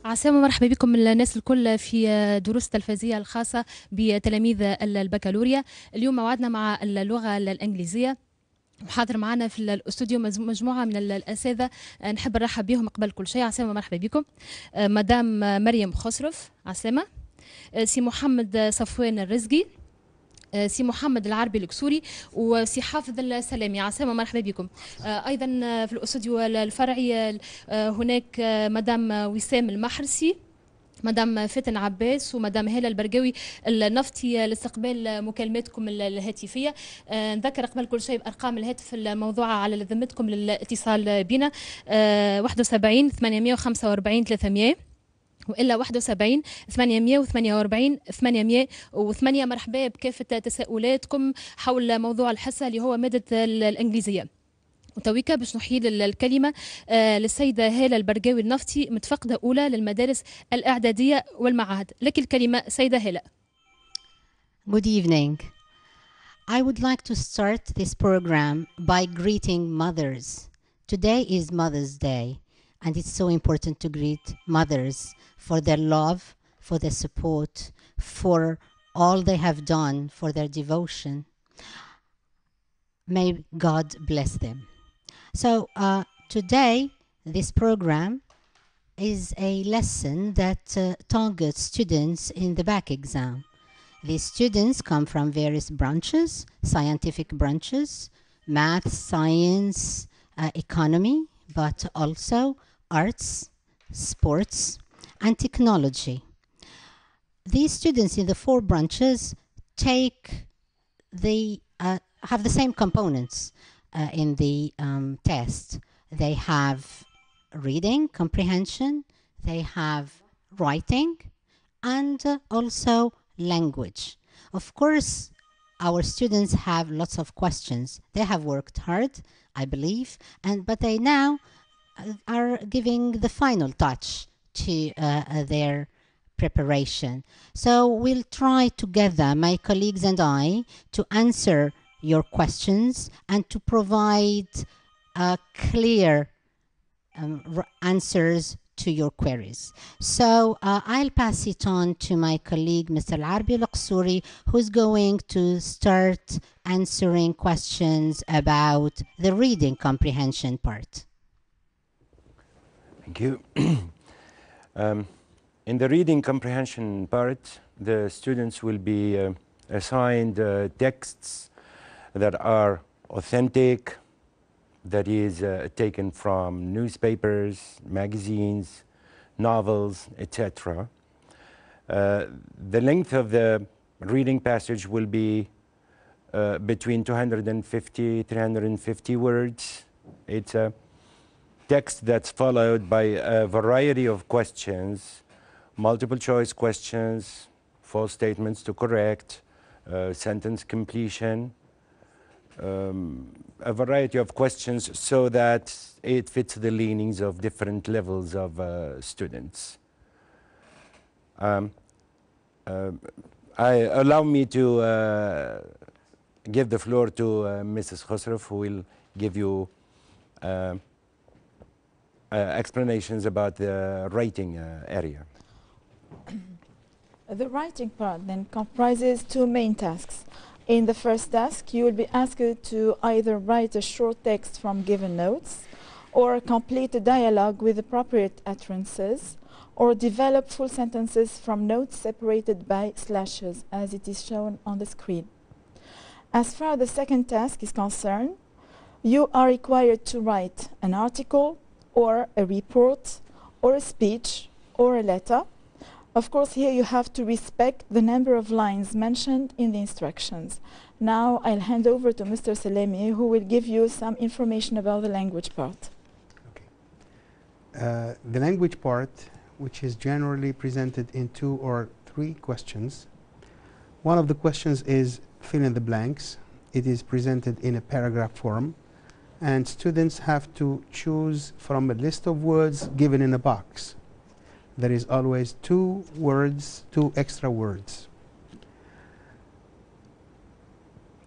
عسلامة، مرحبا بكم الناس الكل في دروس التلفزية الخاصة بتلاميذ البكالوريا. اليوم موعدنا مع اللغة الإنجليزية. محاضر معنا في الاستوديو مجموعة من الأساتذة، نحب نرحب بهم قبل كل شيء. عسلامة، مرحبا بكم. مدام مريم خسرف، عسلامة. سي محمد صفوان الرزقي، سي محمد العربي الكسوري، وسي حافظ السلامي. عسلامة، مرحبا بكم. أيضا في الاستوديو الفرعي هناك مدام وسام المحرسي، مدام فتن عباس، ومدام هالة البرقاوي النفطي لاستقبال مكالماتكم الهاتفية. نذكر قبل كل شيء بأرقام الهاتف الموضوعة على ذمتكم للاتصال بنا: 71 845 300 وإلا 71 848 808. مرحبا بكافة تساؤلاتكم حول موضوع الحصة اللي هو مادة الإنجليزية. وتويكا باش نحيل الكلمة للسيدة هالة البرقاوي النفطي، متفقدة أولى للمدارس الإعدادية والمعاهد. لك الكلمة سيدة هالة. Good evening. I would like to start this program by greeting mothers. Today is Mother's Day, and it's so important to greet mothers for their love, for their support, for all they have done, for their devotion. May God bless them. So today, this program is a lesson that targets students in the back exam. These students come from various branches, scientific branches, math, science, economy, but also arts, sports, and technology. These students in the four branches have the same components in the test. They have reading, comprehension, they have writing, and also language. Of course, our students have lots of questions. They have worked hard, I believe, but they now are giving the final touch to their preparation. So we'll try together, my colleagues and I, to answer your questions and to provide clear answers to your queries. So I'll pass it on to my colleague, Mr. Al-Arbi Al-Qsuri, who's going to start answering questions about the reading comprehension part. Thank you. In the reading comprehension part, the students will be assigned texts that are authentic, that is taken from newspapers, magazines, novels, etc. The length of the reading passage will be between 250, 350 words. It's a text that's followed by a variety of questions, multiple choice questions, false statements to correct, sentence completion, a variety of questions so that it fits the leanings of different levels of students. Allow me to give the floor to Mrs. Khosrow, who will give you explanations about the writing area. The writing part then comprises two main tasks. In the first task, you will be asked to either write a short text from given notes, or complete a dialogue with appropriate utterances, or develop full sentences from notes separated by slashes, as it is shown on the screen. As far as the second task is concerned, you are required to write an article, or a report, or a speech, or a letter. Of course, here you have to respect the number of lines mentioned in the instructions. Now I'll hand over to Mr. Salemi, who will give you some information about the language part. Okay. The language part, which is generally presented in 2 or 3 questions. One of the questions is fill in the blanks. It is presented in a paragraph form, and students have to choose from a list of words given in a box. There is always 2 words, 2 extra words.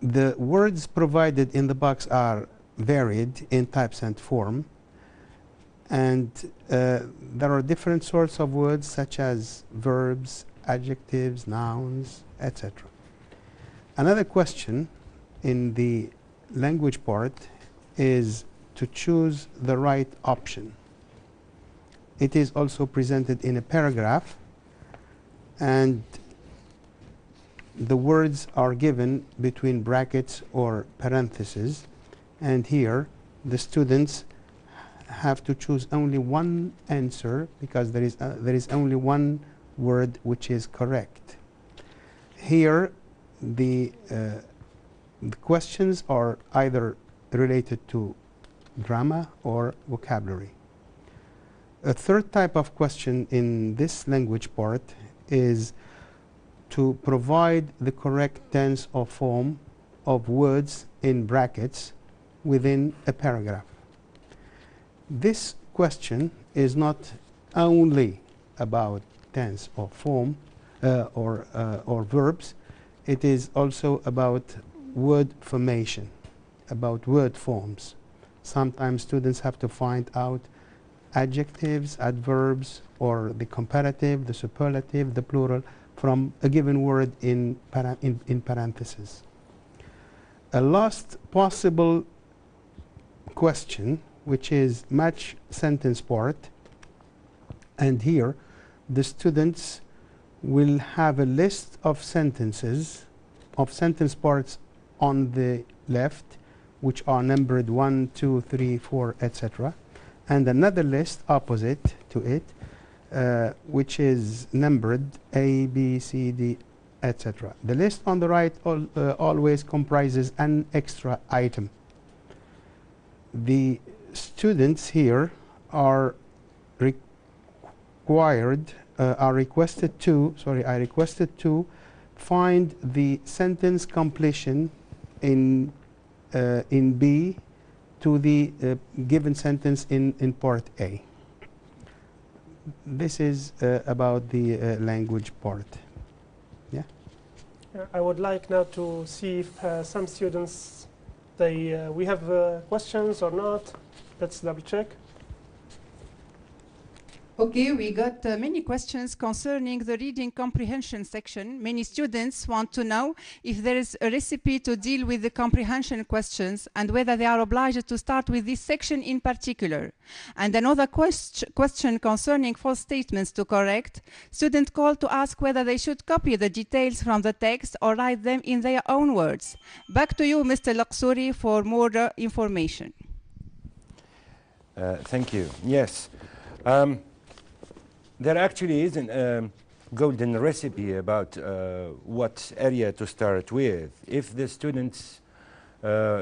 The words provided in the box are varied in types and form, And there are different sorts of words such as verbs, adjectives, nouns, etc. Another question in the language part is to choose the right option. It is also presented in a paragraph, and the words are given between brackets or parentheses, and here the students have to choose only one answer because there is only one word which is correct. Here the questions are either related to grammar or vocabulary. A third type of question in this language part is to provide the correct tense or form of words in brackets within a paragraph. This question is not only about tense or form or verbs, it is also about word formation, about word forms. Sometimes students have to find out adjectives, adverbs, or the comparative, the superlative, the plural from a given word in parentheses. A last possible question, which is match sentence part, and here the students will have a list of sentences, of sentence parts on the left, which are numbered 1, 2, 3, 4, etc., and another list opposite to it, which is numbered A, B, C, D, etc. The list on the right always comprises an extra item. The students here are requested to find the sentence completion in B to the given sentence in part A. This is about the language part. Yeah. I would like now to see if some students, we have questions or not. Let's double check. Okay, we got many questions concerning the reading comprehension section. Many students want to know if there is a recipe to deal with the comprehension questions and whether they are obliged to start with this section in particular. And another question concerning false statements to correct. Students called to ask whether they should copy the details from the text or write them in their own words. Back to you, Mr. Laqsouri, for more information. Thank you. Yes. There actually isn't a golden recipe about what area to start with. If the students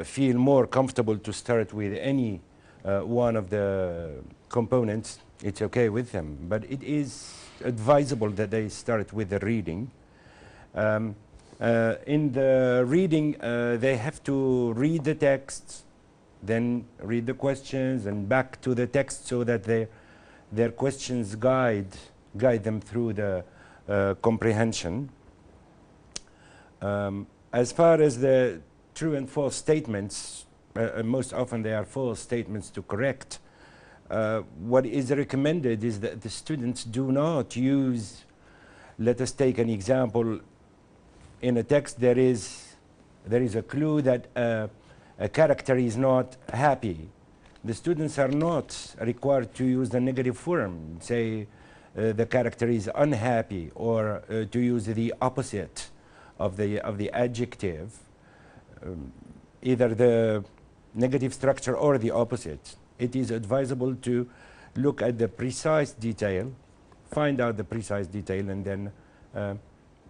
feel more comfortable to start with any one of the components, it's okay with them. But it is advisable that they start with the reading. In the reading, they have to read the text, then read the questions, and back to the text so that their questions guide them through the comprehension. As far as the true and false statements, most often they are false statements to correct. What is recommended is that the students do not use, let us take an example. In a text there is a clue that a character is not happy. The students are not required to use the negative form, say the character is unhappy, or to use the opposite of the adjective, either the negative structure or the opposite. It is advisable to look at the precise detail, find out the precise detail, and then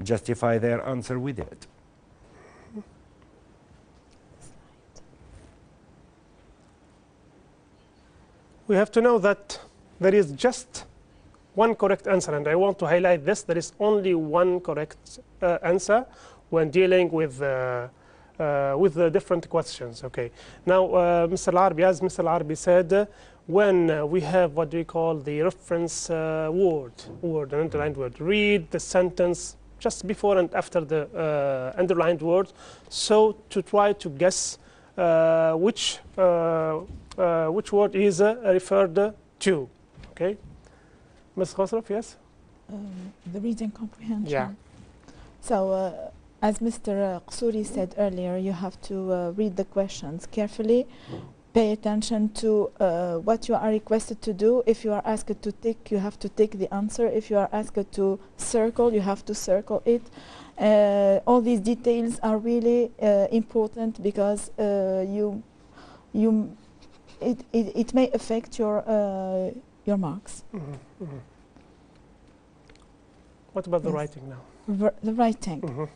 justify their answer with it. We have to know that there is just one correct answer, and I want to highlight this. There is only one correct answer when dealing with the different questions. Okay. Now, Mr. Al-Arbi, as Mr. Al-Arbi said, when we have what we call the reference word, an underlined word, read the sentence just before and after the underlined word, so to try to guess which word is referred 2. Okay, Ms. Khosrow, yes? The reading comprehension. Yeah. So, as Mr. Qsouri said earlier, you have to read the questions carefully, pay attention to what you are requested to do. If you are asked to tick, you have to tick the answer. If you are asked to circle, you have to circle it. All these details are really important because it may affect your marks. Mm-hmm. Mm-hmm. What about the writing now? The writing. Mm-hmm.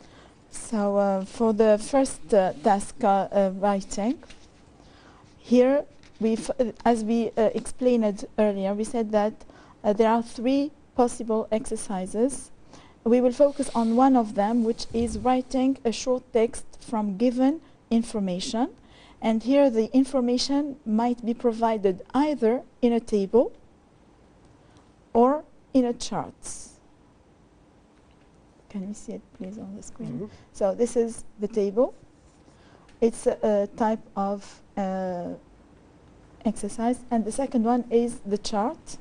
So for the first task, writing, here as we explained earlier, we said that there are 3 possible exercises. We will focus on one of them, which is writing a short text from given information. And here the information might be provided either in a table or in a chart. Can we see it, please, on the screen? Mm-hmm. So this is the table. It's a type of exercise. And the second one is the chart.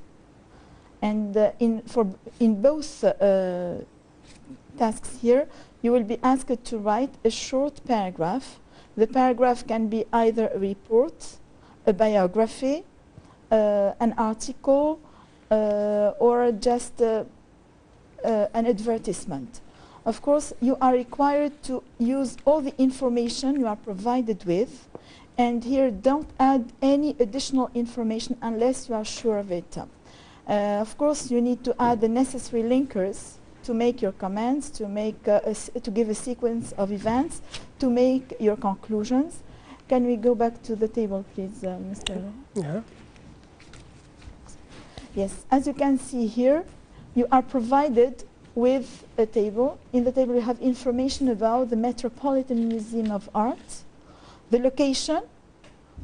And in both tasks here, you will be asked to write a short paragraph. The paragraph can be either a report, a biography, an article, or just an advertisement. Of course, you are required to use all the information you are provided with, and here don't add any additional information unless you are sure of it. Of course, you need to add the necessary linkers to make your comments, to make to give a sequence of events, to make your conclusions. Can we go back to the table, please, Mr. Yeah. Yes, as you can see here, you are provided with a table. In the table, you have information about the Metropolitan Museum of Art, the location,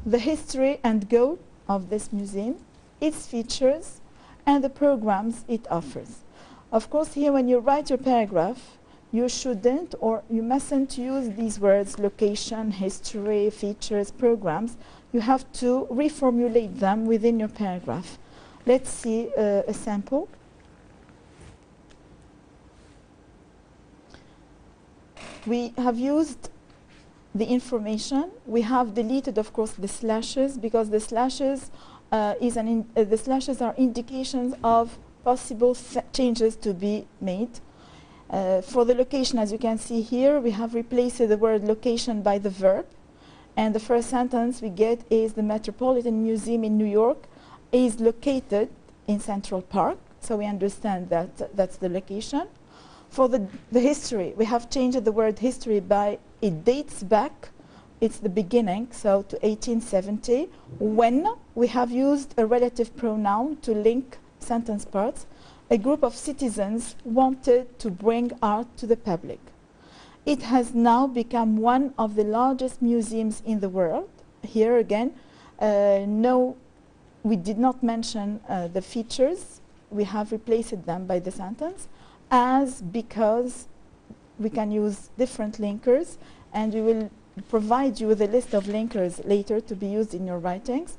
the history and goal of this museum, its features, and the programs it offers. Of course, here when you write your paragraph, you shouldn't or you mustn't use these words, location, history, features, programs. You have to reformulate them within your paragraph. Let's see a sample. We have used the information. We have deleted, of course, the slashes because the slashes the slashes are indications of possible changes to be made. For the location, as you can see here, we have replaced the word location by the verb. And the first sentence we get is the Metropolitan Museum in New York is located in Central Park. So we understand that that's the location. For the history, we have changed the word history by it dates back. It's the beginning, so to 1870, when we have used a relative pronoun to link sentence parts. A group of citizens wanted to bring art to the public. It has now become one of the largest museums in the world. Here again, no, we did not mention the features. We have replaced them by the sentence as because we can use different linkers, and we will provide you with a list of linkers later to be used in your writings,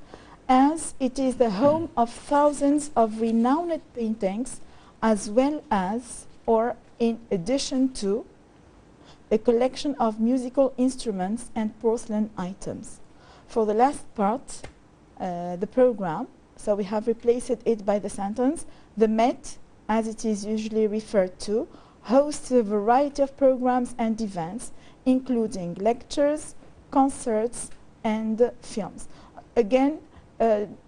as it is the home of thousands of renowned paintings, as well as, or in addition to, a collection of musical instruments and porcelain items. For the last part, the program, so we have replaced it by the sentence, the Met, as it is usually referred to, hosts a variety of programs and events, including lectures, concerts, and films. Again,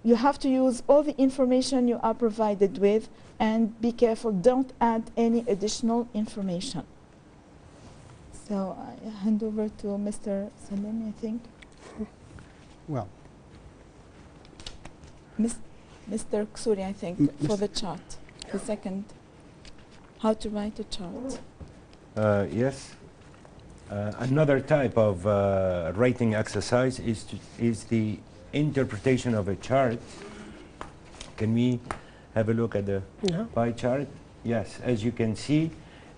you have to use all the information you are provided with, and be careful, don't add any additional information. So I hand over to Mr. Salemi, I think. Well, Mr. Qsouri, I think, for the chart. The second, how to write a chart. Yes. Another type of writing exercise is the interpretation of a chart. Can we have a look at the pie chart? Yes, as you can see,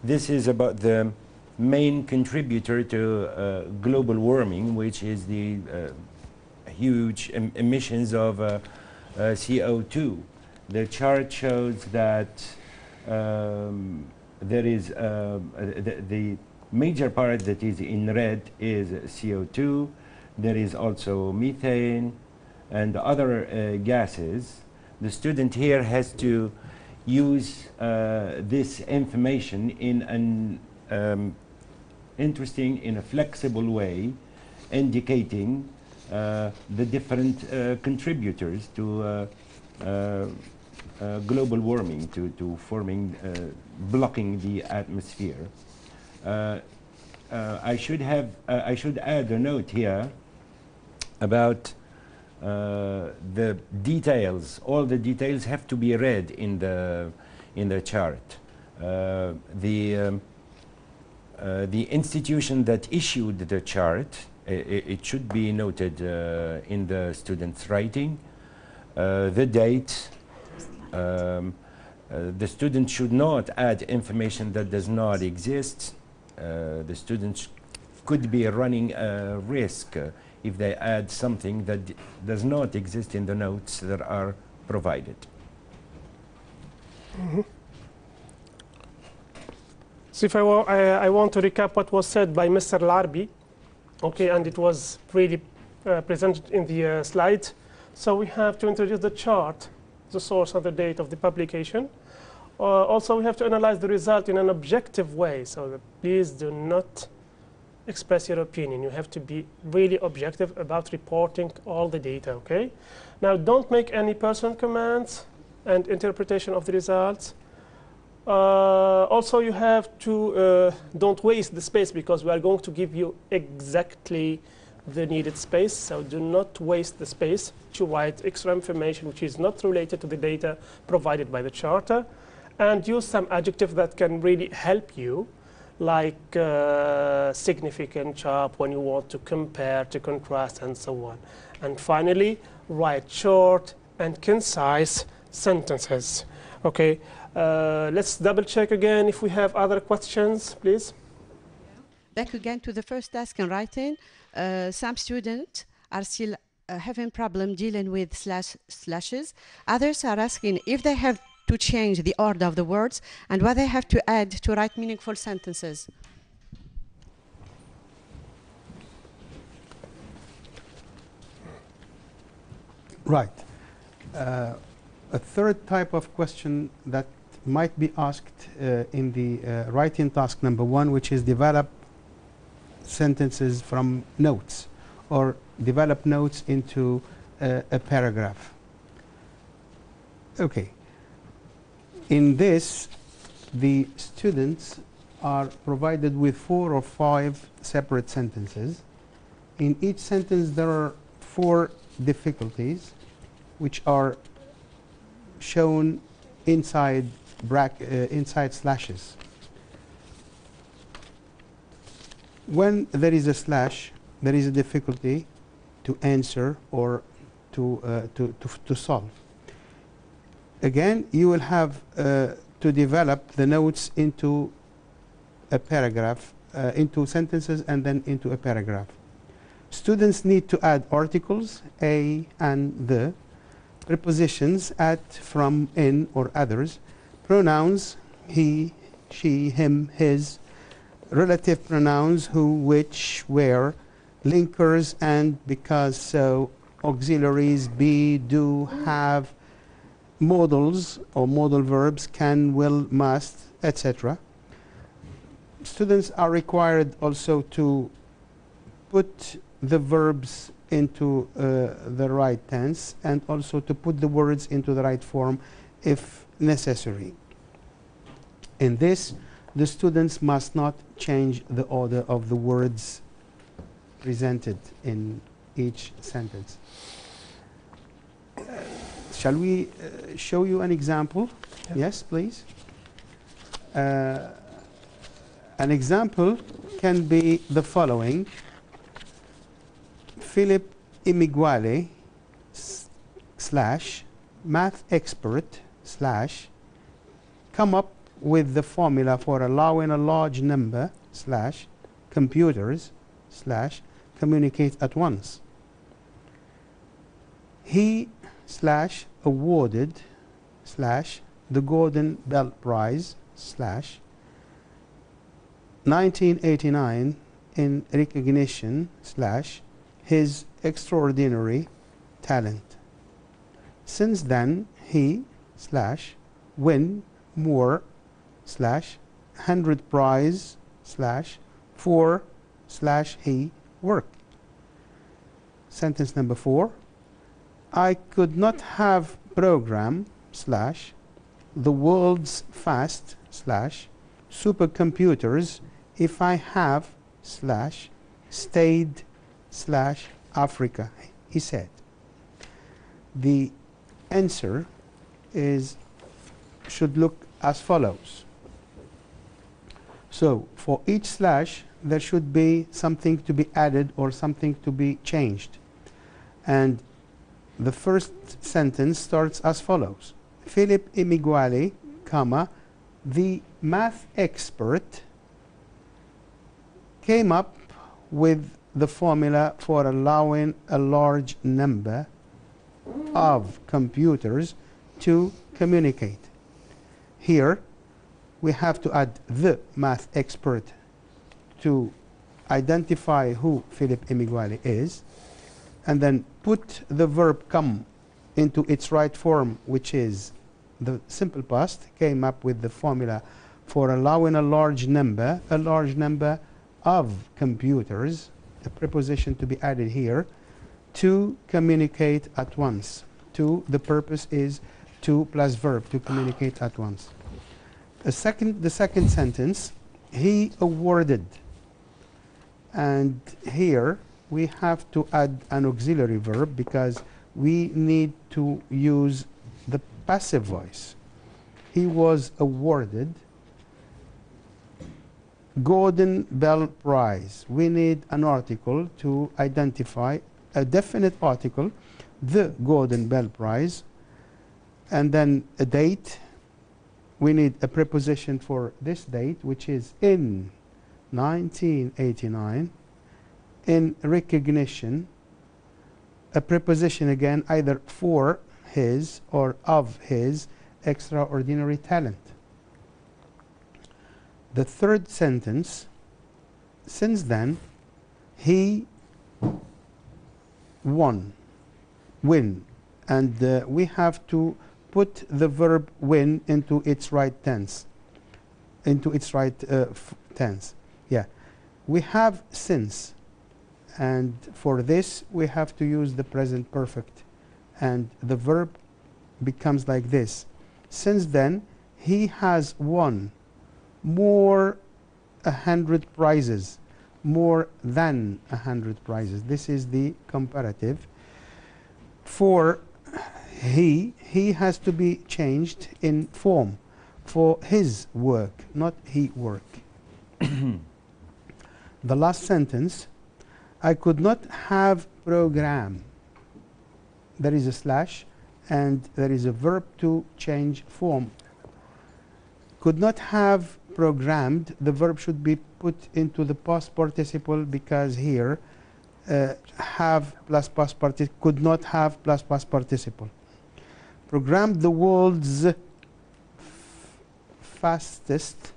this is about the main contributor to global warming, which is the huge emissions of CO2. The chart shows that there is the major part that is in red is CO2. There is also methane and other gases. The student here has to use this information in an interesting, in a flexible way, indicating the different contributors to global warming, to forming, blocking the atmosphere. I should add a note here about the details. All the details have to be read in the chart. The institution that issued the chart, it should be noted in the student's writing. The date. The student should not add information that does not exist. The students could be running a risk if they add something that does not exist in the notes that are provided. Mm-hmm. So if I want to recap what was said by Mr. Larbi, okay, and it was really presented in the slide. So we have to introduce the chart, the source and the date of the publication. Also, we have to analyze the result in an objective way. So please do not express your opinion. You have to be really objective about reporting all the data, okay? Now, don't make any personal comments and interpretation of the results. Also, you have to don't waste the space, because we are going to give you exactly the needed space. So do not waste the space to write extra information which is not related to the data provided by the charter, and use some adjective that can really help you, like significant, sharp, when you want to compare, to contrast, and so on. And finally, write short and concise sentences. Okay, let's double check again if we have other questions, please. Back again to the first task in writing. Some students are still having problem dealing with slashes. Others are asking if they have to change the order of the words and what they have to add to write meaningful sentences. Right. A third type of question that might be asked in the writing task number 1, which is develop sentences from notes, or develop notes into a paragraph. Okay. In this, the students are provided with 4 or 5 separate sentences. In each sentence, there are 4 difficulties, which are shown inside inside slashes. When there is a slash, there is a difficulty to answer or to solve. Again, you will have to develop the notes into a paragraph, into sentences, and then into a paragraph. Students need to add articles, a and the, prepositions at, from, in, or others, pronouns, he, she, him, his, relative pronouns, who, which, where, linkers, and, because, so, auxiliaries, be, do, have, modals or modal verbs, can, will, must, etc. Students are required also to put the verbs into the right tense, and also to put the words into the right form if necessary. In this, the students must not change the order of the words presented in each sentence. Shall we show you an example? Yeah. Yes, please. An example can be the following. Philip Imiguale / math expert / come up with the formula for allowing a large number / computers / communicate at once. He slash awarded slash the Golden Bell Prize slash 1989 in recognition slash his extraordinary talent. Since then, he slash win more slash 100 prize slash for slash he work. Sentence number 4. I could not have program slash the world's fast slash supercomputers if I have slash stayed slash Africa, he said. The answer should look as follows. So for each slash there should be something to be added or something to be changed. And the first sentence starts as follows. Philip Emeagwali, comma, the math expert, came up with the formula for allowing a large number of computers to communicate. Here we have to add the math expert to identify who Philip Emeagwali is, and then put the verb come into its right form, which is the simple past, came up with the formula for allowing a large number of computers, a preposition to be added here, to communicate at once. To, the purpose is to plus verb, to communicate at once. The second sentence, he awarded. And here we have to add an auxiliary verb because we need to use the passive voice. He was awarded Golden Bell Prize. We need an article to identify a definite article, the Golden Bell Prize, and then a date. We need a preposition for this date, which is in 1989, in recognition, a preposition again either for his or of his extraordinary talent. The third sentence, since then, he win, and we have to put the verb win into its right tense, Yeah, we have since, and for this we have to use the present perfect, and the verb becomes like this. Since then, he has won more 100 prizes, more than 100 prizes. This is the comparative. For he has to be changed in form for his work, not he work. The last sentence, I could not have program. There is a slash and there is a verb to change form. Could not have programmed, the verb should be put into the past participle because here have plus past participle, could not have plus past participle. Programmed the world's fastest,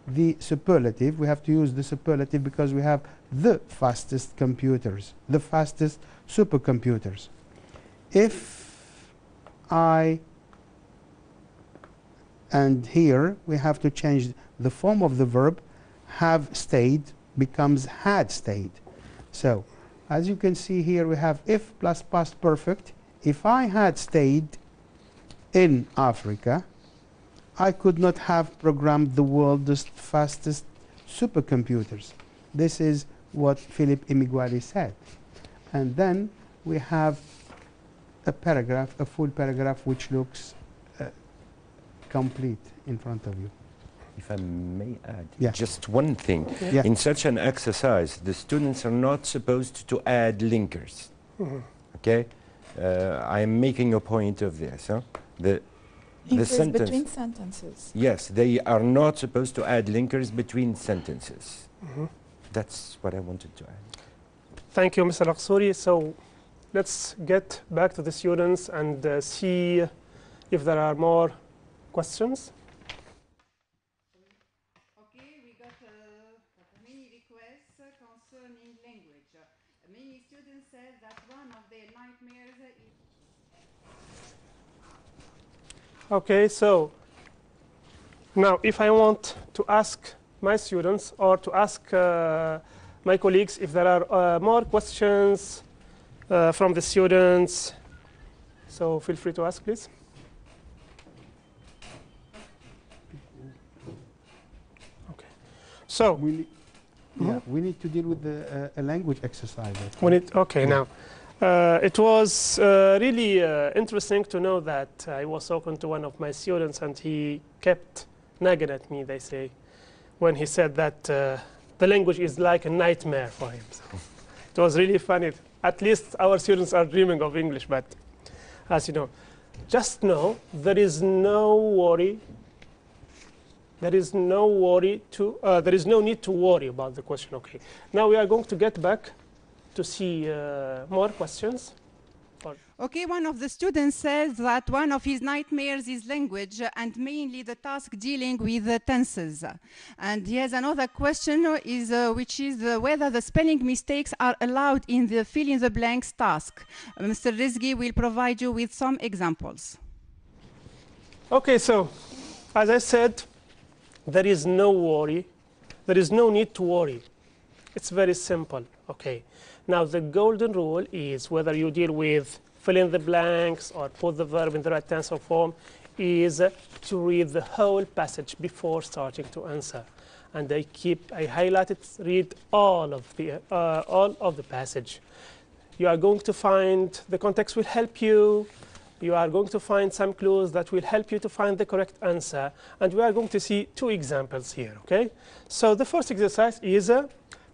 the superlative, we have to use the superlative because we have the fastest computers, the fastest supercomputers. If I, and here we have to change the form of the verb, have stayed becomes had stayed. So as you can see here we have if plus past perfect. If I had stayed in Africa, I could not have programmed the world's fastest supercomputers. This is what Philip Emeagwali said. And then we have a paragraph, a full paragraph, which looks complete in front of you. If I may add Yeah. just one thing. Yeah. In such an exercise, the students are not supposed to add linkers. Okay? I am making a point of this. Huh? The Linkers between sentences. Yes, they are not supposed to add linkers between sentences. That's what I wanted to add. Thank you, Mr. Laksuri. So let's get back to the students and see if there are more questions. Okay, we got many requests concerning language. Many students said that one of their nightmares is... Okay, so now if I want to ask my students or to ask my colleagues if there are more questions from the students, so feel free to ask, please. Okay, so We need to deal with the a language exercise. Okay, now it was really interesting to know that I was talking to one of my students and he kept nagging at me, they say, when he said that the language is like a nightmare for him. So it was really funny. At least our students are dreaming of English, but as you know, just know there is no worry. There is no worry to. There is no need to worry about the question. Okay. Now we are going to get back to see more questions. Okay, one of the students says that one of his nightmares is language and mainly the task dealing with the tenses. And he has another question, which is whether the spelling mistakes are allowed in the fill in the blanks task. Mr. Rizgi will provide you with some examples. Okay, so as I said, there is no worry. There is no need to worry. It's very simple. Okay. Now the golden rule is whether you deal with fill in the blanks or put the verb in the right tense or form is to read the whole passage before starting to answer. And I highlighted, read all of the passage. You are going to find the context will help you. You are going to find some clues that will help you to find the correct answer. And we are going to see two examples here, okay? So the first exercise is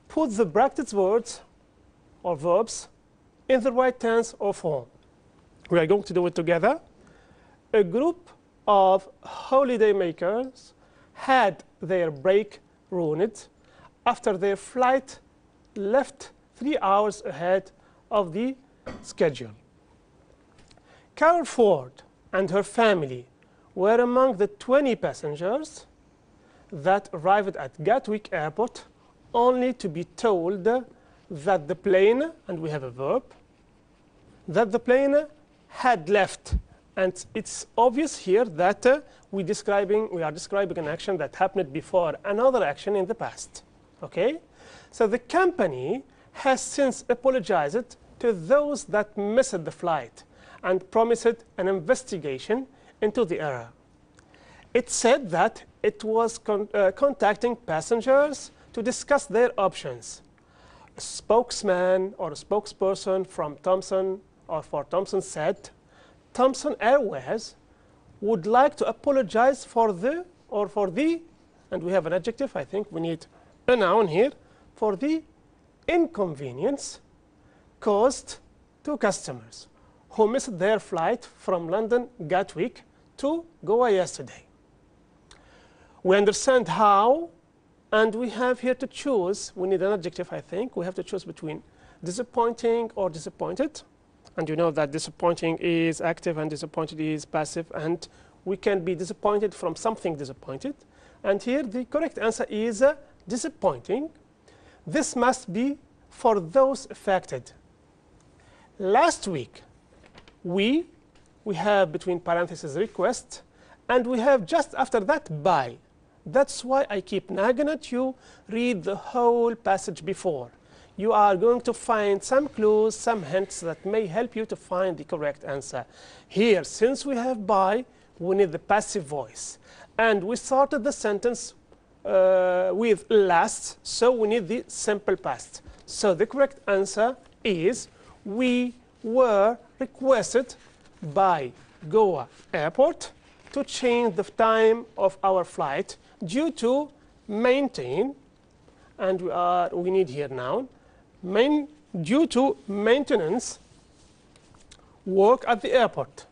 put the bracketed words or verbs in the right tense or form. We are going to do it together. A group of holiday makers had their break ruined after their flight left 3 hours ahead of the schedule. Carol Ford and her family were among the 20 passengers that arrived at Gatwick Airport only to be told that the plane, and we have a verb, that the plane had left. And it's obvious here that we are describing an action that happened before another action in the past. Okay? So the company has since apologized to those that missed the flight and promised an investigation into the error. It said that it was contacting passengers to discuss their options. A spokesman or a spokesperson from Thomson said Thomson Airways would like to apologize for the, and we have an adjective, I think we need a noun here, for the inconvenience caused to customers who missed their flight from London Gatwick to Goa yesterday. We understand how, and we have here to choose, we need an adjective, I think. We have to choose between disappointing or disappointed. And you know that disappointing is active and disappointed is passive, and we can be disappointed from something disappointed. And here the correct answer is disappointing. This must be for those affected. Last week, we have between parentheses request, and we have just after that by. That's why I keep nagging at you, read the whole passage before. You are going to find some clues, some hints that may help you to find the correct answer. Here, since we have by, we need the passive voice. And we started the sentence with last, so we need the simple past. So the correct answer is we were requested by Goa Airport to change the time of our flight due to maintain, and we need here noun, due to maintenance work at the airport.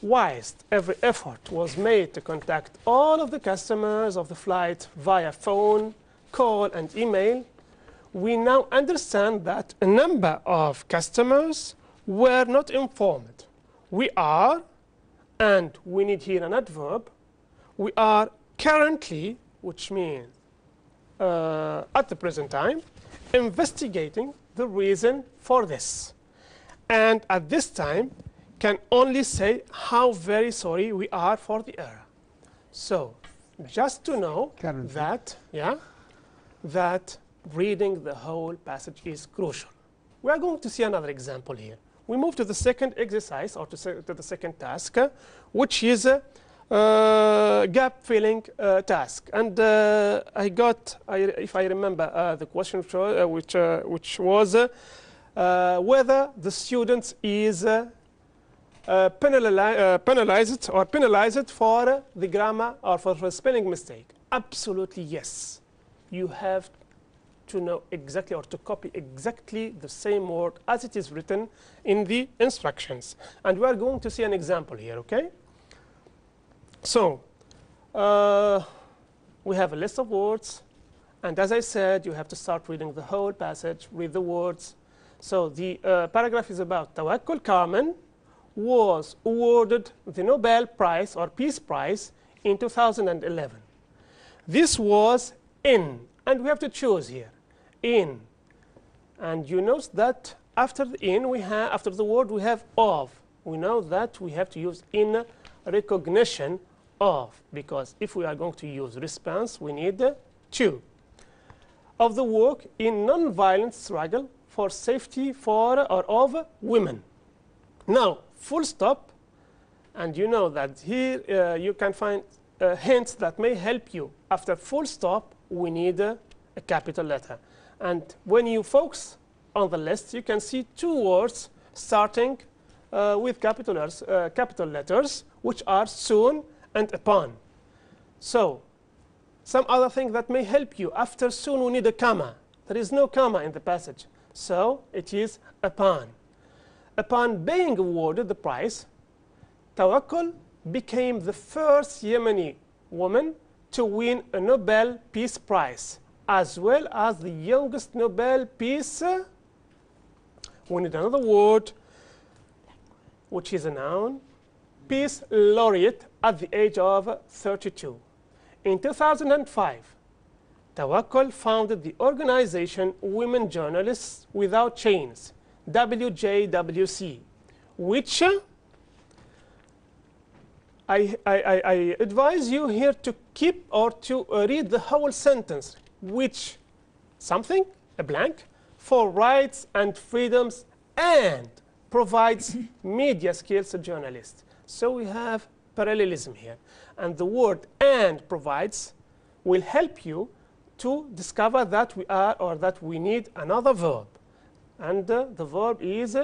Whilst every effort was made to contact all of the customers of the flight via phone, call, and email, we now understand that a number of customers were not informed. We are, and we need here an adverb, we are currently, which means at the present time, investigating the reason for this. And at this time, can only say how very sorry we are for the error. So, just to know that, that reading the whole passage is crucial. We are going to see another example here. We move to the second exercise, or to the second task, which is a gap-filling task. And I got, if I remember, the question which was whether the student is penalized for the grammar or for the spelling mistake. Absolutely yes. You have to know exactly, or to copy exactly the same word as it is written in the instructions. And we are going to see an example here, okay? So, we have a list of words, and as I said, you have to start reading the whole passage, read the words. So the paragraph is about Tawakkul Carmen was awarded the Nobel Prize or Peace Prize in 2011. This was in, and we have to choose here, in. And you notice that after the in, we have, after the word, we have of. We know that we have to use in recognition of, because if we are going to use response, we need to. Of the work in non-violent struggle for safety for or of women. Now, full stop, and you know that here you can find hints that may help you. After full stop, we need a capital letter. And when you focus on the list, you can see two words starting with capital letters, which are soon and upon. So, some other thing that may help you. After soon, we need a comma. There is no comma in the passage. So, it is upon. Upon being awarded the prize, Tawakkul became the first Yemeni woman to win a Nobel Peace Prize, as well as the youngest Nobel Peace. We need another word, which is a noun, Peace Laureate at the age of 32. In 2005, Tawakkul founded the organization Women Journalists Without Chains, WJWC, which I advise you here to keep or to read the whole sentence, which something, a blank, for rights and freedoms and provides media skills to journalists. So we have parallelism here. And the word and provides will help you to discover that we are or that we need another verb. And the verb is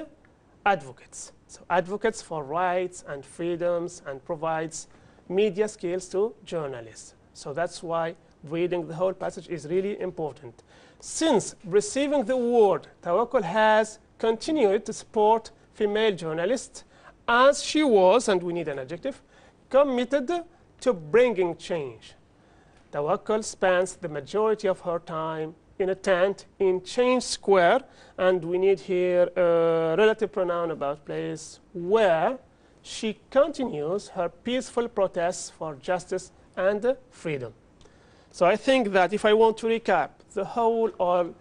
advocates. So advocates for rights and freedoms and provides media skills to journalists. So that's why reading the whole passage is really important. Since receiving the award, Tawakkul has continued to support female journalists as she was, and we need an adjective, committed to bringing change. Tawakkul spends the majority of her time in a tent in Change Square, and we need here a relative pronoun about place, where she continues her peaceful protests for justice and freedom. So I think that if I want to recap, the whole all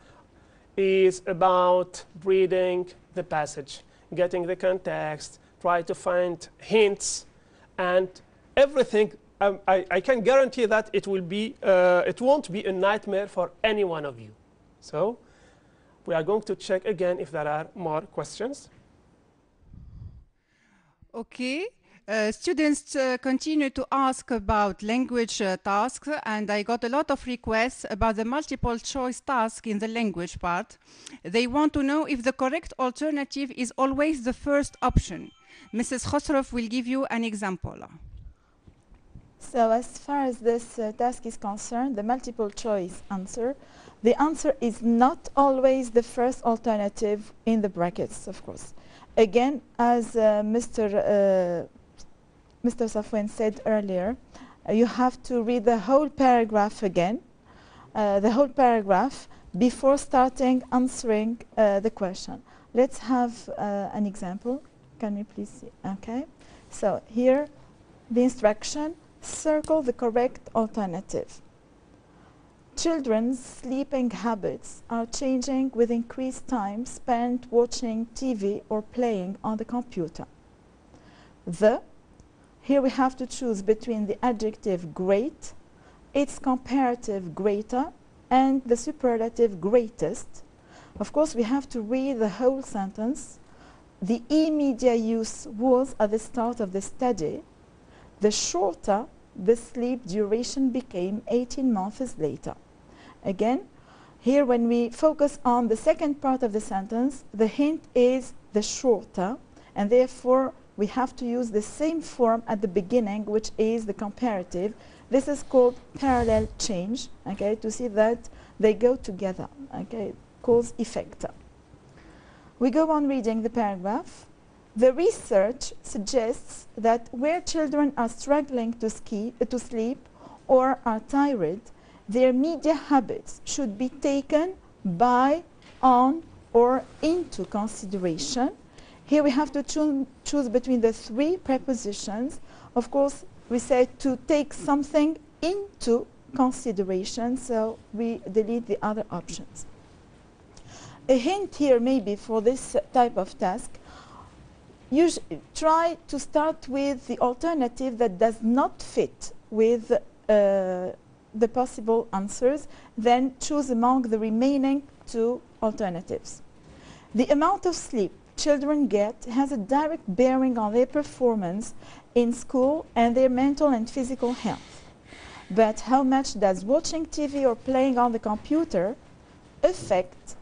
is about reading the passage, getting the context, try to find hints, and everything. I can guarantee that it won't be a nightmare for any one of you. So we are going to check again if there are more questions. Okay. Students continue to ask about language tasks, and I got a lot of requests about the multiple choice task in the language part. They want to know if the correct alternative is always the first option. Mrs. Khosrow will give you an example. So as far as this task is concerned, the multiple choice answer, the answer is not always the first alternative in the brackets, of course. Again, as Mr. Safwan said earlier, you have to read the whole paragraph again, the whole paragraph, before starting answering the question. Let's have an example. Can you please see? Okay. So here, the instruction, circle the correct alternative. Children's sleeping habits are changing with increased time spent watching TV or playing on the computer. Here we have to choose between the adjective great, its comparative greater, and the superlative greatest. Of course, we have to read the whole sentence. The e-media use was at the start of the study. The shorter the sleep duration became 18 months later. Again, here when we focus on the second part of the sentence, the hint is the shorter, and therefore we have to use the same form at the beginning, which is the comparative. This is called parallel change, okay, to see that they go together, okay, cause effect. We go on reading the paragraph. The research suggests that where children are struggling to sleep or are tired, their media habits should be taken by, on, or into consideration. Here we have to choose between the three prepositions. Of course, we said to take something into consideration, so we delete the other options. A hint here maybe for this type of task, try to start with the alternative that does not fit with the possible answers, then choose among the remaining two alternatives. The amount of sleep children get has a direct bearing on their performance in school and their mental and physical health. But how much does watching TV or playing on the computer affect,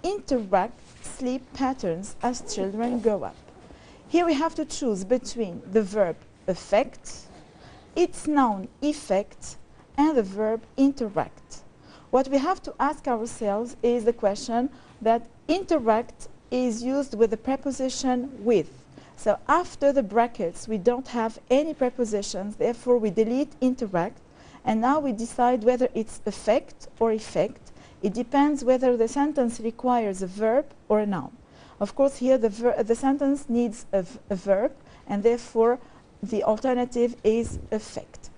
interact sleep patterns as children grow up? Here we have to choose between the verb affect, its noun effect, and the verb interact. What we have to ask ourselves is the question that interact is used with the preposition with. So after the brackets, we don't have any prepositions, therefore we delete interact, and now we decide whether it's affect or effect. It depends whether the sentence requires a verb or a noun. Of course, here the sentence needs a verb, and therefore the alternative is affect.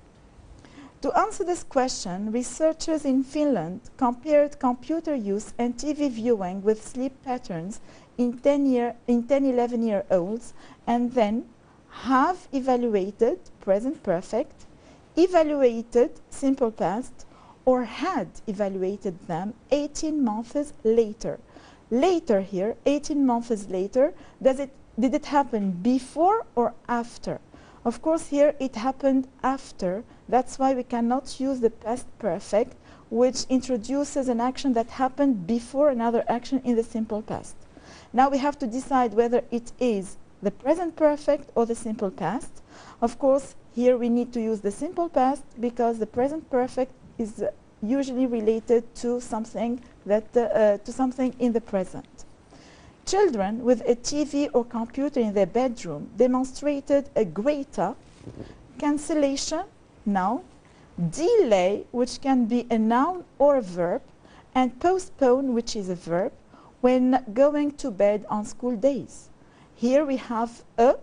To answer this question, researchers in Finland compared computer use and TV viewing with sleep patterns in 10-11-year-olds, and then have evaluated present perfect, evaluated simple past, or had evaluated them 18 months later. Later here, 18 months later, did it happen before or after? Of course, here it happened after. That's why we cannot use the past perfect, which introduces an action that happened before another action in the simple past. Now we have to decide whether it is the present perfect or the simple past. Of course, here we need to use the simple past because the present perfect is usually related to something in the present. Children with a TV or computer in their bedroom demonstrated a greater cancellation, noun, delay, which can be a noun or a verb, and postpone, which is a verb, when going to bed on school days. Here we have a,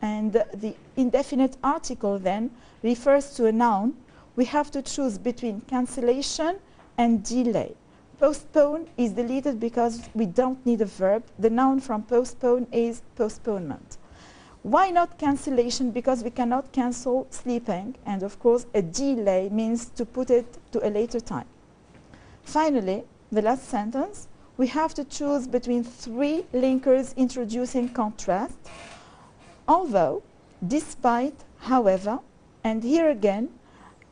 and the indefinite article then refers to a noun. We have to choose between cancellation and delay. Postpone is deleted because we don't need a verb. The noun from postpone is postponement. Why not cancellation? Because we cannot cancel sleeping, and of course a delay means to put it to a later time. Finally, the last sentence, we have to choose between three linkers introducing contrast. Although, despite, however, and here again,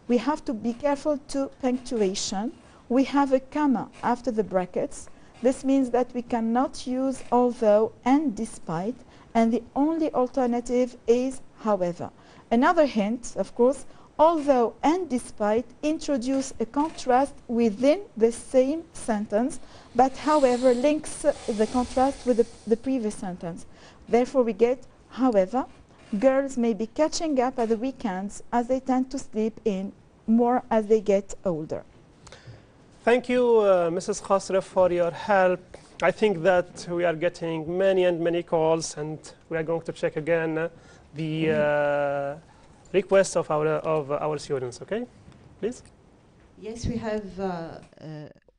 we have to be careful to punctuation. We have a comma after the brackets. This means that we cannot use although and despite, and the only alternative is however. Another hint, of course, although and despite introduce a contrast within the same sentence, but however links the contrast with the previous sentence. Therefore we get however. Girls may be catching up at the weekends as they tend to sleep in more as they get older. Thank you, Mrs. Khosref, for your help. I think that we are getting many calls, and we are going to check again the requests of our students. Okay, please. Yes, we have.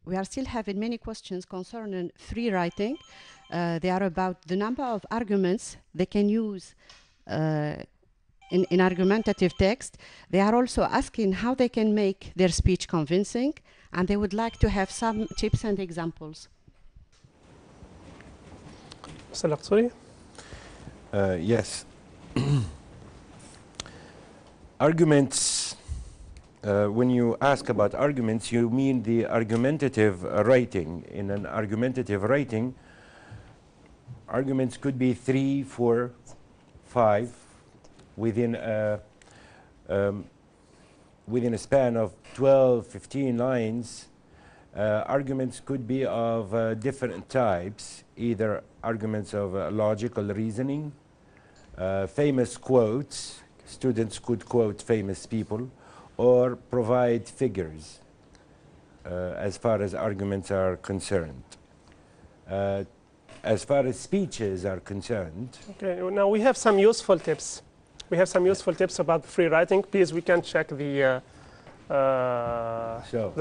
We are still having many questions concerning free writing. They are about the number of arguments they can use in argumentative text. They are also asking how they can make their speech convincing, and they would like to have some tips and examples. Mr. Laqturi? Yes. Arguments, when you ask about arguments, you mean the argumentative writing. In an argumentative writing, arguments could be 3, 4, 5 within a span of 12, 15 lines. Arguments could be of different types, either arguments of logical reasoning, famous quotes, students could quote famous people, or provide figures as far as arguments are concerned. As far as speeches are concerned. Okay, now we have some useful tips. We have some useful tips about free writing. Please, we can check the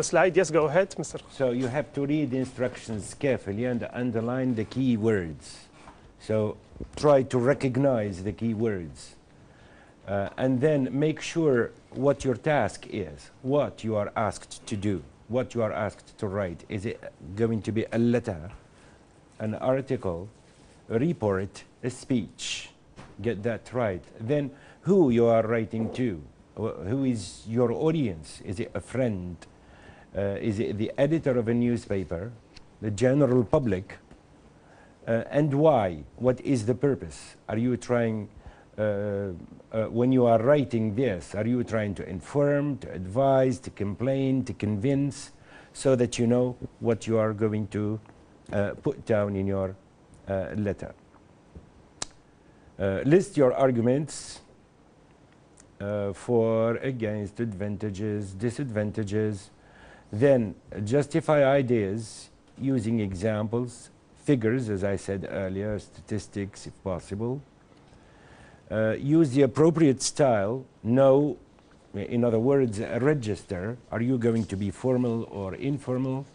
slide. Yes, go ahead, Mr. So you have to read instructions carefully and underline the key words. So try to recognize the key words. And then make sure what your task is, what you are asked to do, what you are asked to write. Is it going to be a letter, an article, a report, a speech? Get that right. Then who you are writing to? Who is your audience? Is it a friend? Is it the editor of a newspaper? The general public? And why? What is the purpose? Are you trying, when you are writing this, are you trying to inform, to advise, to complain, to convince, so that you know what you are going to put down in your letter? List your arguments for, against, advantages, disadvantages. Then justify ideas using examples, figures, as I said earlier, statistics if possible. Use the appropriate style. Know, in other words, register. Are you going to be formal or informal?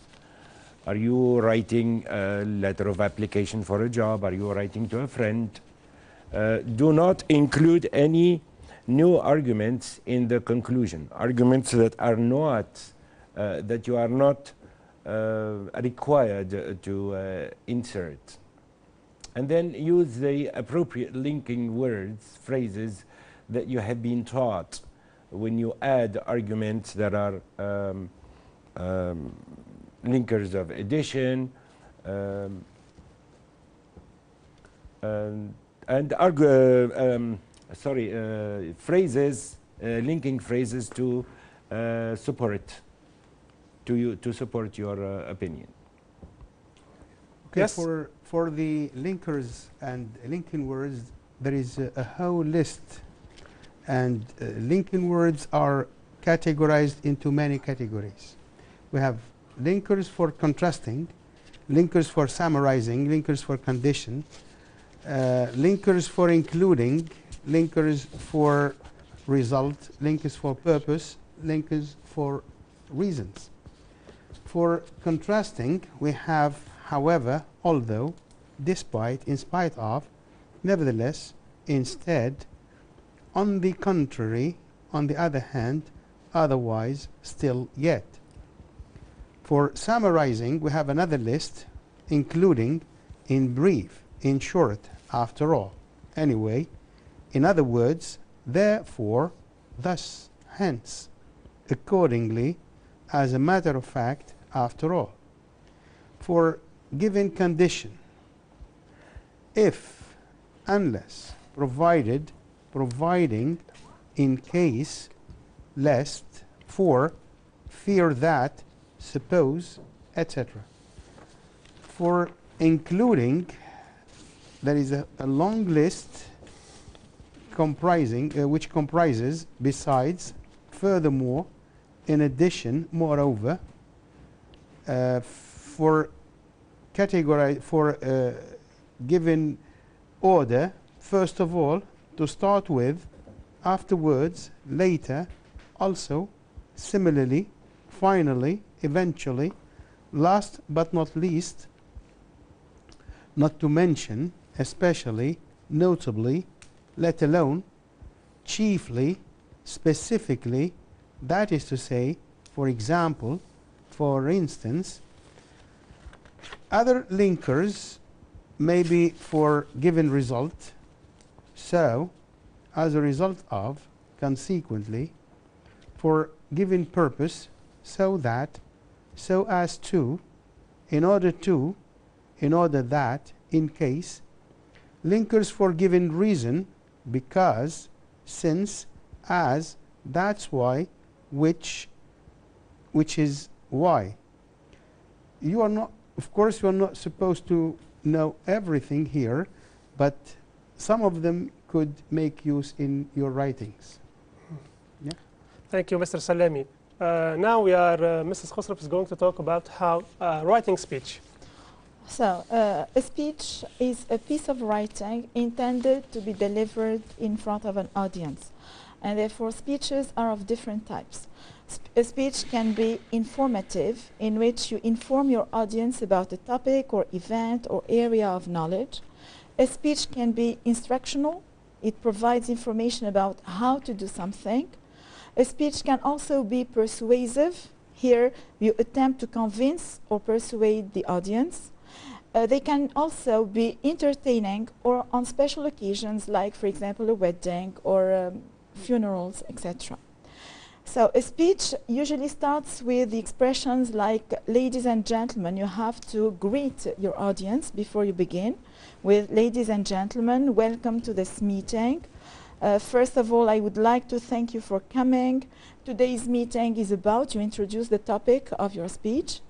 Are you writing a letter of application for a job? Are you writing to a friend? Do not include any new arguments in the conclusion. Arguments that are not, that you are not required to insert. And then use the appropriate linking words, phrases that you have been taught when you add arguments that are linkers of addition, phrases, linking phrases to support your opinion. Okay, Yes. For the linkers and linking words, there is a whole list, and linking words are categorized into many categories. We have linkers for contrasting, linkers for summarizing, linkers for condition, linkers for including, linkers for result, linkers for purpose, linkers for reasons. For contrasting, we have, however, although, despite, in spite of, nevertheless, instead, on the contrary, on the other hand, otherwise, still, yet. For summarizing, we have another list, including, in brief, in short, after all, anyway, in other words, therefore, thus, hence, accordingly, as a matter of fact, after all. For given condition, if, unless, provided, providing, in case, lest, for, fear that, suppose, etc. For including, there is a long list comprising, which comprises, besides, furthermore, in addition, moreover, for given order, first of all, to start with, afterwards, later, also, similarly, finally, eventually, last but not least, not to mention, especially, notably, let alone, chiefly, specifically, that is to say, for example, for instance, other linkers may be for given result, so, as a result of, consequently, for given purpose, so that, so as to, in order to, in order that, in case, linkers for given reason, because, since, as, that's why, which is why. You are not, of course, you are not supposed to know everything here, but some of them could make use in your writings. Yeah. Thank you, Mr. Salami. Now we are, Mrs. Khosraf is going to talk about how writing speech. So, a speech is a piece of writing intended to be delivered in front of an audience. And therefore, speeches are of different types. A speech can be informative, in which you inform your audience about a topic or event or area of knowledge. A speech can be instructional. It provides information about how to do something. A speech can also be persuasive. Here, you attempt to convince or persuade the audience. They can also be entertaining or on special occasions, like, for example, a wedding or funerals, etc. So a speech usually starts with the expressions like, ladies and gentlemen. You have to greet your audience before you begin with, ladies and gentlemen, welcome to this meeting. First of all, I would like to thank you for coming. Today's meeting is about, you introduce the topic of your speech.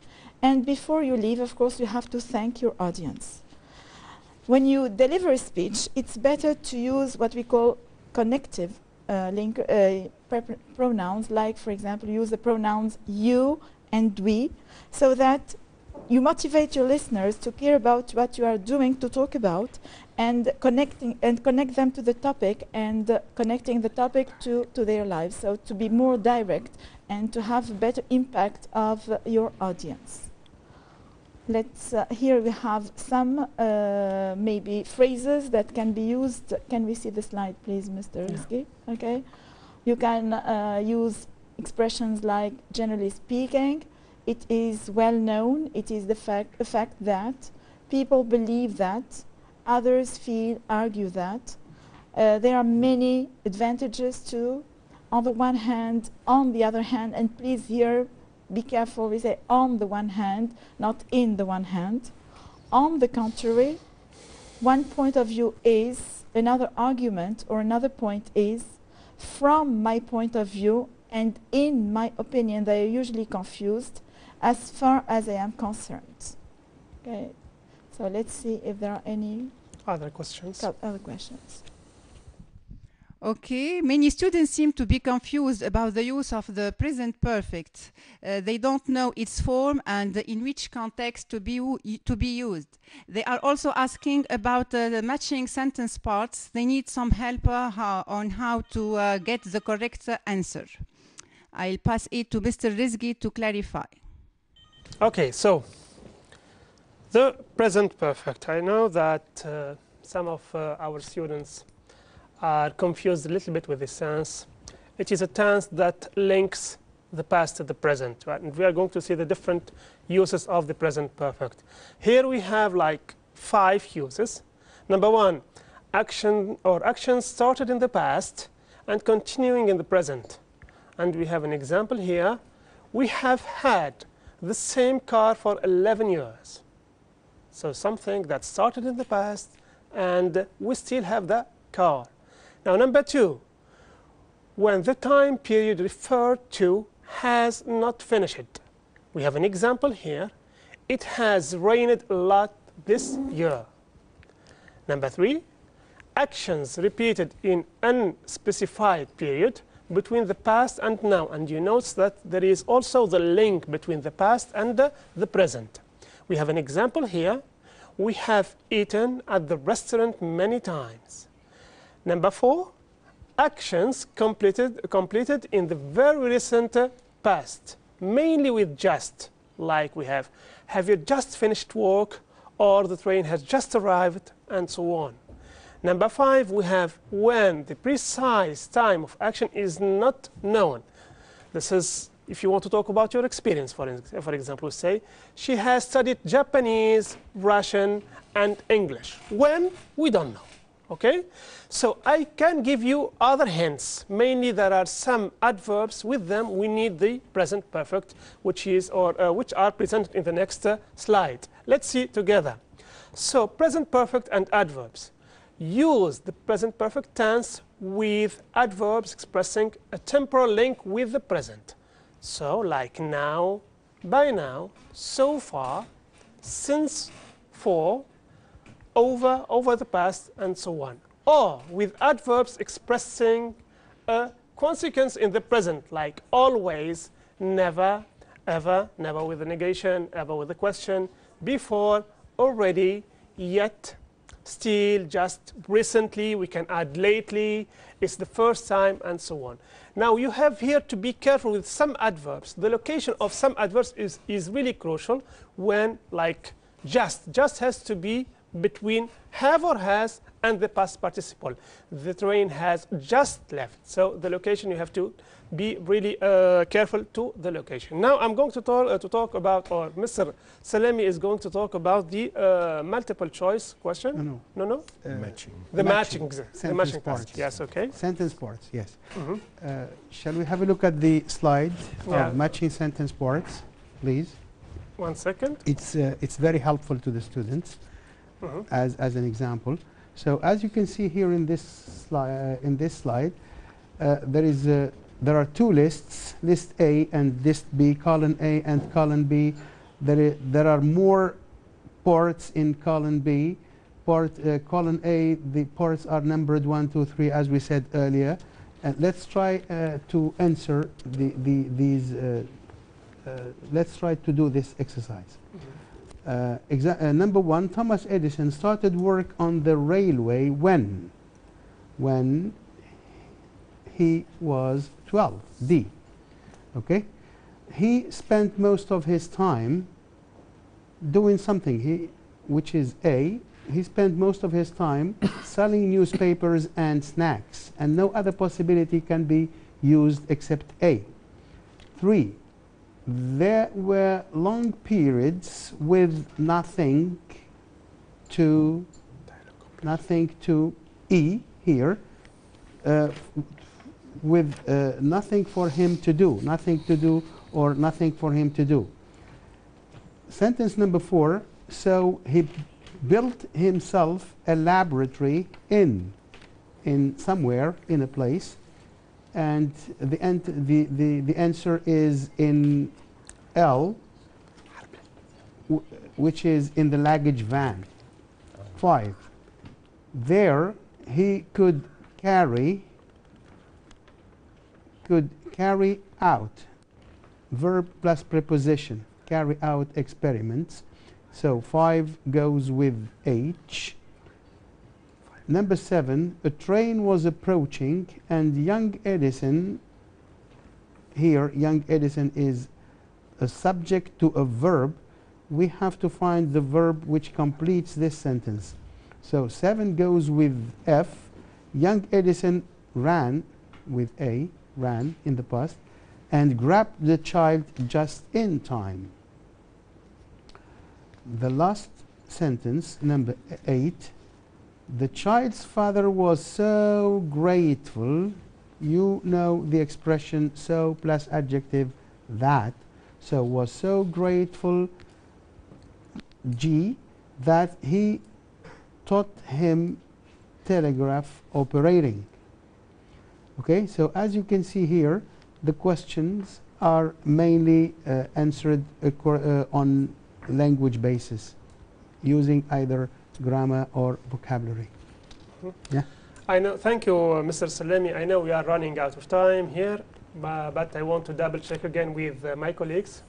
And before you leave, of course, you have to thank your audience. When you deliver a speech, it's better to use what we call connective pronouns, like, for example, use the pronouns you and we, so that you motivate your listeners to care about what you are doing, to talk about, and connect them to the topic, and connecting the topic to their lives, so to be more direct and to have a better impact of your audience. Let's, here we have some maybe phrases that can be used. Can we see the slide, please, Mr. Rizki? Okay. You can use expressions like, generally speaking, it is well known, it is the fact that, people believe that, others feel, argue that. There are many advantages too. On the one hand, on the other hand, and please here, be careful, we say on the one hand, not in the one hand. On the contrary, one point of view is, another argument or another point is, from my point of view, and in my opinion. They are usually confused, as far as I am concerned. Okay, so let's see if there are any other questions. Okay, many students seem to be confused about the use of the present perfect. They don't know its form and in which context to be used. They are also asking about the matching sentence parts. They need some help on how to get the correct answer. I'll pass it to Mr. Rizki to clarify. Okay, so the present perfect. I know that some of our students are confused a little bit with this tense. It is a tense that links the past to the present, right? And we are going to see the different uses of the present perfect. Here we have like 5 uses. Number 1, action or actions started in the past and continuing in the present. And we have an example here. We have had the same car for 11 years. So something that started in the past and we still have the car. Now, number 2, when the time period referred to has not finished. We have an example here. It has rained a lot this year. Number 3, actions repeated in unspecified period. between the past and now. And you notice that there is also the link between the past and the present. We have an example here. We have eaten at the restaurant many times. Number 4, actions completed in the very recent past, mainly with just, like we have you just finished work, or the train has just arrived, and so on. Number 5, we have when the precise time of action is not known. This is if you want to talk about your experience. For example, say she has studied Japanese, Russian, and English. When? We don't know. Okay? So I can give you other hints. Mainly there are some adverbs. With them we need the present perfect, which are presented in the next slide. Let's see together. So present perfect and adverbs. Use the present perfect tense with adverbs expressing a temporal link with the present. So like now, by now, so far, since, for, over the past, and so on. Or with adverbs expressing a consequence in the present, like always, never, ever, never with a negation, ever with a question, before, already, yet, still, just, recently, we can add lately, it's the first time, and so on. Now you have here to be careful with some adverbs. The location of some adverbs is really crucial when, like just has to be between have or has and the past participle. The train has just left. So the location, you have to be really careful to the location. Now I'm going to talk about, or Mr. Salemi is going to talk about the multiple choice question. No. Matching. The matching parts. Yes, okay. Sentence parts, yes. Shall we have a look at the slide of matching sentence parts, please? 1 second. It's very helpful to the students as an example. So as you can see here in this slide, there are two lists, list A and list B, column A and column B. There are more parts in column B. Column A, the parts are numbered 1, 2, 3, as we said earlier. And let's try to answer these. Let's try to do this exercise. Number 1, Thomas Edison started work on the railway when he was 12. D. Okay. He spent most of his time doing something. Which is A. He spent most of his time selling newspapers and snacks, and no other possibility can be used except A. 3. There were long periods with nothing to E here, with nothing for him to do, or nothing for him to do. Sentence number 4, so he built himself a laboratory in somewhere, in a place, and the answer is in L, which is in the luggage van. 5. There he could carry out, verb plus preposition, carry out experiments. So 5 goes with H. Number 7, a train was approaching, and young Edison, here young Edison is a subject to a verb. We have to find the verb which completes this sentence. So 7 goes with F. Young Edison ran, with A, ran in the past, and grabbed the child just in time. The last sentence, number 8, the child's father was so grateful. You know the expression so plus adjective that. So was so grateful, G, that he taught him telegraph operating. Okay, so as you can see here, the questions are mainly answered on language basis, using either grammar or vocabulary. Yeah. I know. Thank you, Mr. Salami. I know we are running out of time here, but I want to double check again with my colleagues.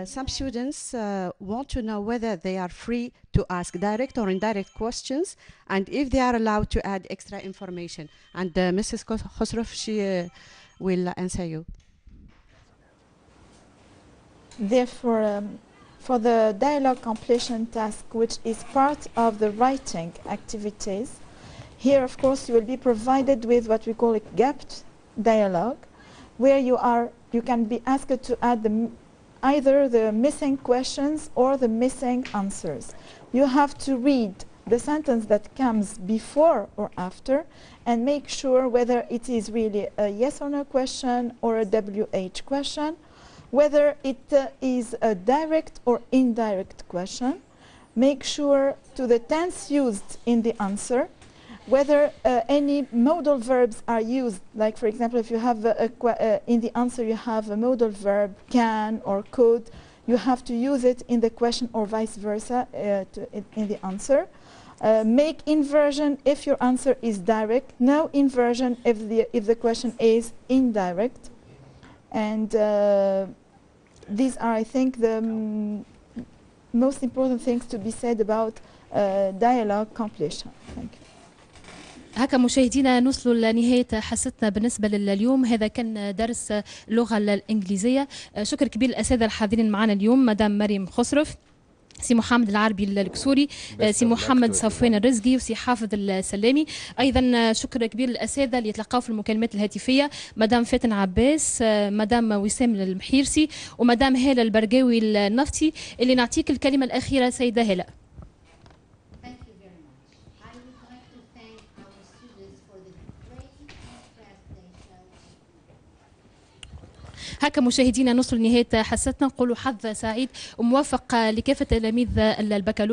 Some students want to know whether they are free to ask direct or indirect questions, and if they are allowed to add extra information. And Mrs. Khosrow, she will answer you. Therefore, for the dialogue completion task, which is part of the writing activities, here, of course, you will be provided with what we call a gapped dialogue, where you can be asked to add either the missing questions or the missing answers. You have to read the sentence that comes before or after and make sure whether it is really a yes or no question or a WH question, whether it is a direct or indirect question. Make sure to the tense used in the answer, whether any modal verbs are used, like for example, if you have in the answer you have a modal verb can or could, you have to use it in the question or vice versa in the answer. Make inversion if your answer is direct, no inversion if the question is indirect. And these are, I think, the most important things to be said about dialogue completion. Thank you. هكا مشاهدينا نوصلوا لنهاية حصتنا بالنسبة لليوم. هذا كان درس اللغة الإنجليزية. شكر كبير للأساتذة الحاضرين معنا اليوم، مدام مريم خسرف، سي محمد العربي الكسوري، سي محمد صفوان الرزقي، وسي حافظ السلامي. ايضا شكر كبير للاساتذه اللي تلقاو في المكالمات الهاتفيه، مدام فاتن عباس، مدام وسام المحيرسي، ومدام هاله البرقاوي النفطي. اللي نعطيك الكلمه الاخيره سيده هاله. هكا مشاهدينا نوصل لنهاية حصتنا، نقولوا حظ سعيد وموفق لكافة تلاميذ البكالوريا.